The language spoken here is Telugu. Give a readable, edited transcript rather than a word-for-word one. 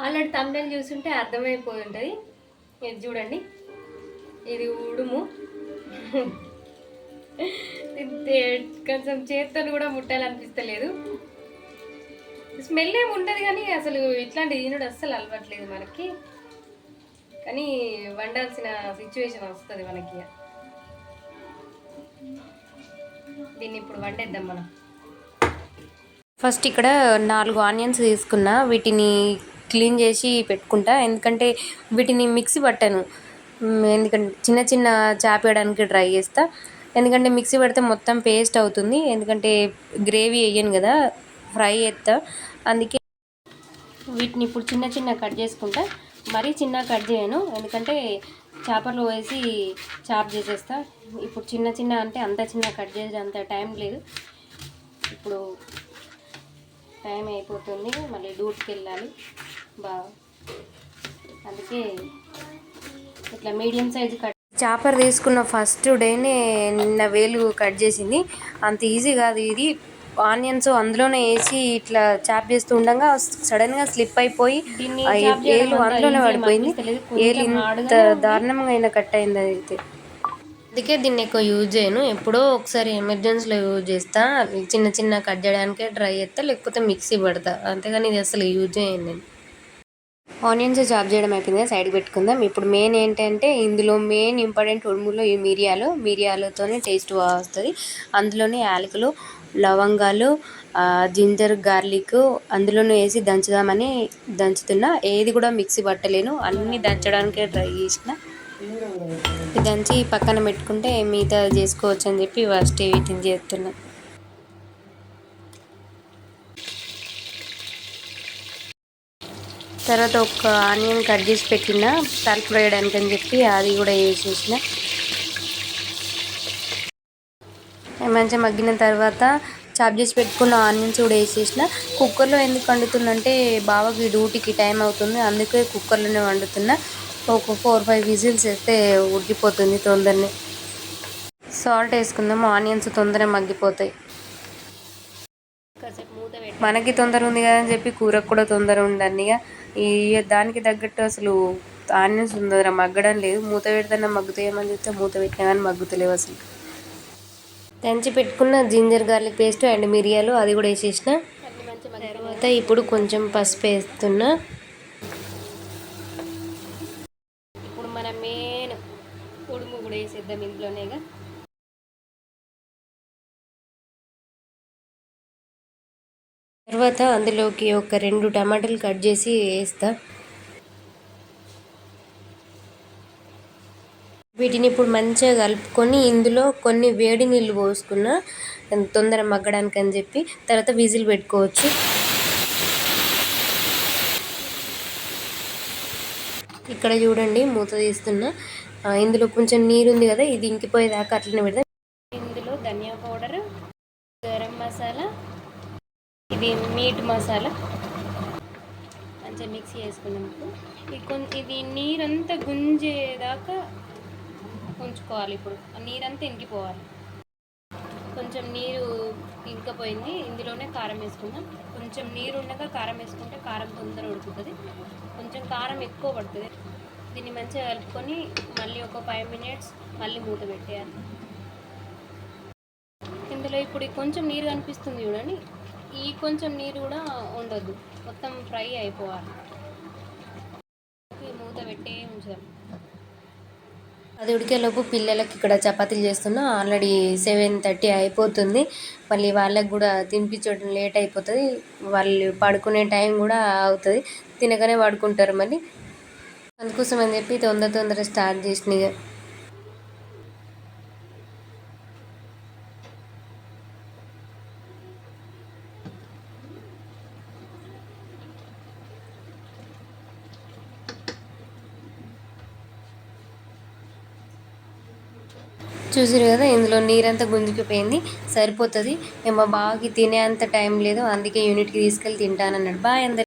ఆల్రెడీ తమిళ చూస్తుంటే అర్థమైపోయి ఉంటుంది. ఇది చూడండి, ఇది ఉడుము. కొంచెం చేత్తోని కూడా ముట్టాలనిపిస్తలేదు. స్మెల్ ఏమి ఉంటుంది కానీ అసలు ఇట్లాంటి తినడు అస్సలు అలవాట్లేదు మనకి. కానీ వండాల్సిన సిచ్యువేషన్ వస్తుంది మనకి. దీన్ని ఇప్పుడు వండేద్దాం మనం. ఫస్ట్ ఇక్కడ 4 ఆనియన్స్ తీసుకున్నా, వీటిని క్లీన్ చేసి పెట్టుకుంటా. ఎందుకంటే వీటిని మిక్సీ పట్టాను, ఎందుకంటే చిన్న చిన్న చాపేయడానికి ట్రై చేస్తా. ఎందుకంటే మిక్సీ పెడితే మొత్తం పేస్ట్ అవుతుంది. ఎందుకంటే గ్రేవీ వేయను కదా, ఫ్రై చేస్తా. అందుకే వీటిని ఇప్పుడు చిన్న చిన్న కట్ చేసుకుంటా. మరీ చిన్న కట్ చేయను, ఎందుకంటే చేపలు వేసి చాప్ చేసేస్తా. ఇప్పుడు చిన్న చిన్న అంటే అంత చిన్న కట్ చేసే అంత టైం లేదు. ఇప్పుడు టైం అయిపోతుంది, మళ్ళీ డ్యూటీకి వెళ్ళాలి బాగా. అందుకే ఇట్లా మీడియం సైజు కట్. చాపర్ తీసుకున్న ఫస్ట్ డేనే నిన్న వేలు కట్ చేసింది. అంత ఈజీ కాదు ఇది. ఆనియన్స్ అందులోనే వేసి ఇట్లా చాప్ చేస్తూ ఉండగా సడన్గా స్లిప్ అయిపోయి ఏలు అందులోనే పడిపోయింది. ఏలు ఇంత దారుణంగా అయినా కట్ అయింది అయితే. అందుకే దీన్ని ఎక్కువ యూజ్ చేయను, ఎప్పుడో ఒకసారి ఎమర్జెన్సీలో యూజ్ చేస్తా. చిన్న చిన్న కట్ చేయడానికే ట్రై చేస్తా, లేకపోతే మిక్సీ పడతా. అంతేగాని ఇది అసలు యూజ్ చేయను నేను. ఆనియన్స్ చాప్ చేయడం అయిపోయింది, సైడ్కి పెట్టుకుందాం. ఇప్పుడు మెయిన్ ఏంటంటే ఇందులో మెయిన్ ఇంపార్టెంట్ ఉడుములో ఈ మిరియాలతోనే టేస్ట్ బాగా వస్తుంది. అందులోనే యాలకులు, లవంగాలు, జింజర్, గార్లిక్ అందులోనే వేసి దంచుదామని దంచుతున్నా. ఏది కూడా మిక్సీ పట్టలేను, అన్నీ దంచడానికే ట్రై చేసిన. దంచి పక్కన పెట్టుకుంటే మిగతా చేసుకోవచ్చు అని చెప్పి ఫస్ట్ వీటిని చేస్తున్నా. తర్వాత ఒక ఆనియన్ కట్ చేసి పెట్టిన తలుపు వేయడానికి అని చెప్పి అది కూడా వేసేసిన. మంచిగా మగ్గిన తర్వాత చాప్ చేసి పెట్టుకున్న ఆనియన్స్ కూడా వేసేసిన. కుక్కర్లో ఎందుకు వండుతుందంటే బావకి డ్యూటీకి టైం అవుతుంది, అందుకే కుక్కర్లోనే వండుతున్నా. ఒక 4-5 విజిల్స్ వేస్తే ఉడికిపోతుంది తొందరనే. సాల్ట్ వేసుకుందాం, ఆనియన్స్ తొందరగా మగ్గిపోతాయి. మనకి తొందర ఉంది కదా అని చెప్పి కూరకు కూడా తొందర ఉండండి. ఇక దానికి తగ్గట్టు అసలు ఆనియన్స్ తొందర మగ్గడం లేదు. మూత పెడితేనే మగ్గుతాయేమని చెప్తే మూత పెట్టినా కానీ మగ్గుతలేవు అసలు. దంచి పెట్టుకున్న జింజర్ గార్లిక్ పేస్ట్ అండ్ మిరియాలు అది కూడా వేసేసిన. తర్వాత ఇప్పుడు కొంచెం పసుపు వేస్తున్నా. ఇప్పుడు మన మెయిన్ ఉడుము కూడా వేసేద్దాం ఇంట్లోనేగా. తర్వాత అందులోకి ఒక 2 టమాటాలు కట్ చేసి వేస్తా. వీటిని ఇప్పుడు మంచిగా కలుపుకొని ఇందులో కొన్ని వేడి నీళ్ళు పోసుకున్నా తొందర మగ్గడానికి అని చెప్పి. తర్వాత విజిల్ పెట్టుకోవచ్చు. ఇక్కడ చూడండి మూత తీస్తున్నా. ఇందులో కొంచెం నీరు ఉంది కదా, ఇది ఇంకిపోయేదాకా అట్లనే పెడతా. ఇందులో ధనియా పౌడర్, గరం మసాలా, ఇది మీట్ మసాలా మంచిగా మిక్సీ చేసుకున్నాము. ఇది నీరంతా గుంజేదాకా ఉంచుకోవాలి. ఇప్పుడు నీరంతా ఇంకిపోవాలి. కొంచెం నీరు ఇంకపోయింది, ఇందులోనే కారం వేసుకుందాం. కొంచెం నీరు ఉండగా కారం వేసుకుంటే కారం తొందర ఉడుకుతుంది, కొంచెం కారం ఎక్కువ పడుతుంది. దీన్ని మంచిగా కలుపుకొని మళ్ళీ ఒక 5 మినిట్స్ మళ్ళీ మూత పెట్టేయాలి. ఇందులో ఇప్పుడు కొంచెం నీరు కనిపిస్తుంది చూడండి, ఈ కొంచెం నీరు కూడా ఉండొద్దు, మొత్తం ఫ్రై అయిపోవాలి. మూత పెట్టే ఉంచుదాం. అది ఉడికేలోపు పిల్లలకి ఇక్కడ చపాతీలు చేస్తున్నా. ఆల్రెడీ 7:30 అయిపోతుంది. మళ్ళీ వాళ్ళకి కూడా తినిపించడం లేట్ అయిపోతుంది, వాళ్ళు పడుకునే టైం కూడా అవుతుంది. తినగానే పడుకుంటారు మళ్ళీ, అందుకోసం అని చెప్పి తొందర స్టార్ట్ చేసినాయి. చూసారు కదా, ఇందులో నీరంతా గుంజుకుపోయింది, సరిపోతుంది. మా బావకి తినే అంత టైం లేదు, అందుకే యూనిట్కి తీసుకెళ్ళి తింటానన్నాడు. బాయ్ అందరు.